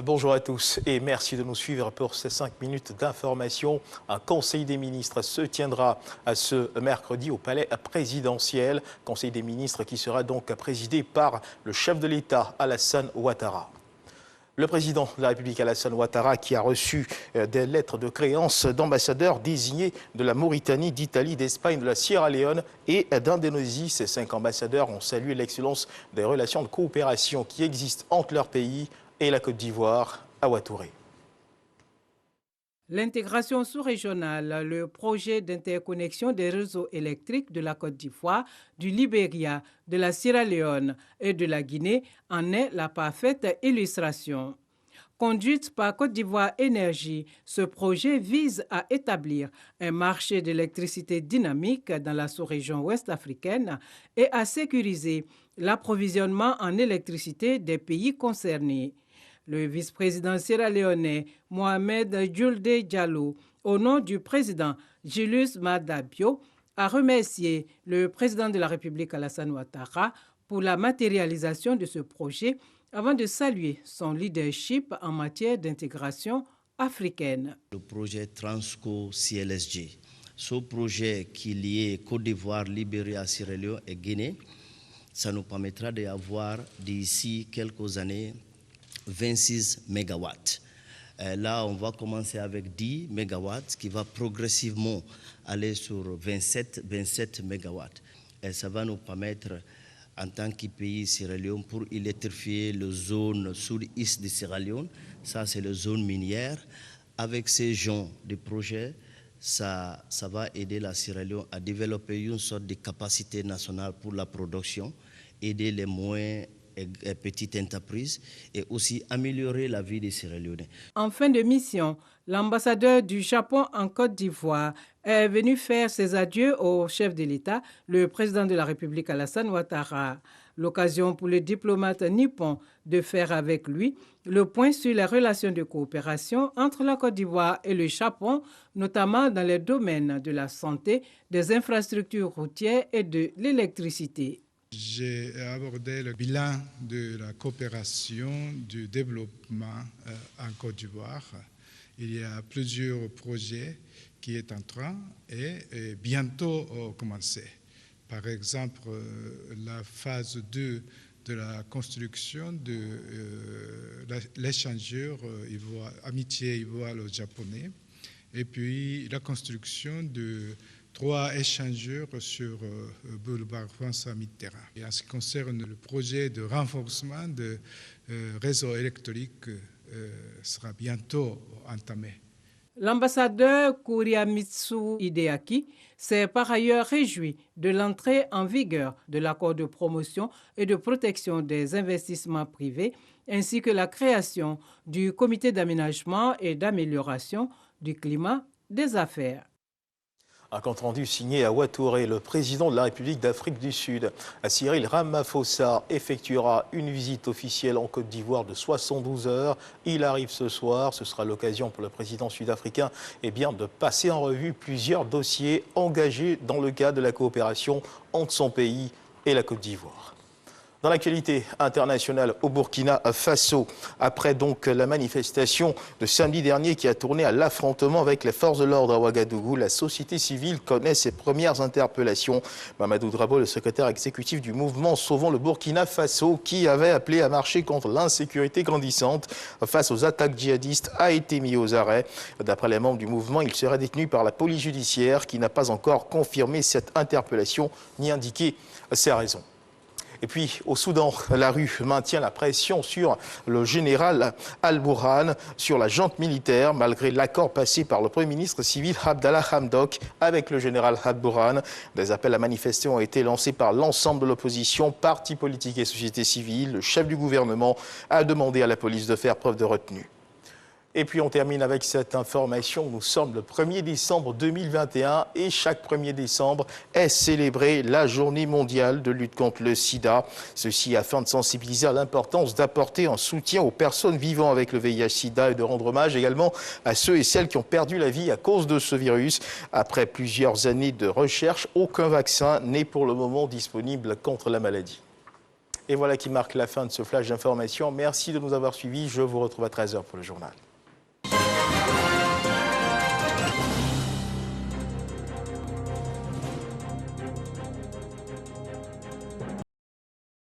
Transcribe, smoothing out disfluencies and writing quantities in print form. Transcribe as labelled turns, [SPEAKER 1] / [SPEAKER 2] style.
[SPEAKER 1] Bonjour à tous et merci de nous suivre pour ces 5 minutes d'information. Un conseil des ministres se tiendra ce mercredi au palais présidentiel. Conseil des ministres qui sera donc présidé par le chef de l'État, Alassane Ouattara. Le président de la République, Alassane Ouattara, qui a reçu des lettres de créance d'ambassadeurs désignés de la Mauritanie, d'Italie, d'Espagne, de la Sierra Leone et d'Indonésie. Ces 5 ambassadeurs ont salué l'excellence des relations de coopération qui existent entre leurs pays et la Côte d'Ivoire à Ouattouré.
[SPEAKER 2] L'intégration sous-régionale, le projet d'interconnexion des réseaux électriques de la Côte d'Ivoire, du Libéria, de la Sierra Leone et de la Guinée en est la parfaite illustration. Conduite par Côte d'Ivoire Énergie, ce projet vise à établir un marché d'électricité dynamique dans la sous-région ouest africaine et à sécuriser l'approvisionnement en électricité des pays concernés. Le vice-président sierra-léonais Mohamed Julde Diallo, au nom du président Julius Maada Bio, a remercié le président de la République Alassane Ouattara pour la matérialisation de ce projet avant de saluer son leadership en matière d'intégration africaine.
[SPEAKER 3] Le projet Transco CLSG, ce projet qui est lié Côte d'Ivoire, Libéria, Sierra Leone et Guinée, ça nous permettra d'avoir d'ici quelques années 26 mégawatts. Là, on va commencer avec 10 mégawatts qui va progressivement aller sur 27 mégawatts. Et ça va nous permettre, en tant que pays Sierra Leone, pour électrifier la zone sud-est de Sierra Leone, ça c'est la zone minière. Avec ces genres de projets, ça va aider la Sierra Leone à développer une sorte de capacité nationale pour la production, aider les moins petites entreprises et aussi améliorer la vie des Sierra-Léonais.
[SPEAKER 2] En fin de mission, l'ambassadeur du Japon en Côte d'Ivoire est venu faire ses adieux au chef de l'État, le président de la République Alassane Ouattara. L'occasion pour le diplomate nippon de faire avec lui le point sur les relations de coopération entre la Côte d'Ivoire et le Japon, notamment dans les domaines de la santé, des infrastructures routières et de l'électricité.
[SPEAKER 4] J'ai abordé le bilan de la coopération du développement en Côte d'Ivoire. Il y a plusieurs projets qui sont en train et bientôt commencer. Par exemple, la phase 2 de la construction de l'échangeur amitié ivoiro-japonais et puis la construction de 3 échangeurs sur boulevard François Mitterrand. Et en ce qui concerne le projet de renforcement de réseau électrique sera bientôt entamé.
[SPEAKER 2] L'ambassadeur Kuriamitsu Hideaki s'est par ailleurs réjoui de l'entrée en vigueur de l'accord de promotion et de protection des investissements privés ainsi que la création du comité d'aménagement et d'amélioration du climat des affaires.
[SPEAKER 1] Un compte-rendu signé à Ouattouré, le président de la République d'Afrique du Sud, Cyril Ramaphosa, effectuera une visite officielle en Côte d'Ivoire de 72 heures. Il arrive ce soir, ce sera l'occasion pour le président sud-africain de passer en revue plusieurs dossiers engagés dans le cadre de la coopération entre son pays et la Côte d'Ivoire. Dans l'actualité internationale au Burkina Faso, après donc la manifestation de samedi dernier qui a tourné à l'affrontement avec les forces de l'ordre à Ouagadougou, la société civile connaît ses premières interpellations. Mamadou Drabo, le secrétaire exécutif du mouvement Sauvons le Burkina Faso, qui avait appelé à marcher contre l'insécurité grandissante face aux attaques djihadistes, a été mis aux arrêts. D'après les membres du mouvement, il serait détenu par la police judiciaire qui n'a pas encore confirmé cette interpellation ni indiqué ses raisons. Et puis, au Soudan, la rue maintient la pression sur le général Al-Burhan, sur la junte militaire, malgré l'accord passé par le Premier ministre civil Abdallah Hamdok avec le général Al-Burhan. Des appels à manifester ont été lancés par l'ensemble de l'opposition, partis politiques et société civile. Le chef du gouvernement a demandé à la police de faire preuve de retenue. Et puis on termine avec cette information. Nous sommes le 1er décembre 2021 et chaque 1er décembre est célébrée la journée mondiale de lutte contre le sida. Ceci afin de sensibiliser à l'importance d'apporter un soutien aux personnes vivant avec le VIH-sida et de rendre hommage également à ceux et celles qui ont perdu la vie à cause de ce virus. Après plusieurs années de recherche, aucun vaccin n'est pour le moment disponible contre la maladie. Et voilà qui marque la fin de ce flash d'information. Merci de nous avoir suivis. Je vous retrouve à 13h pour le journal.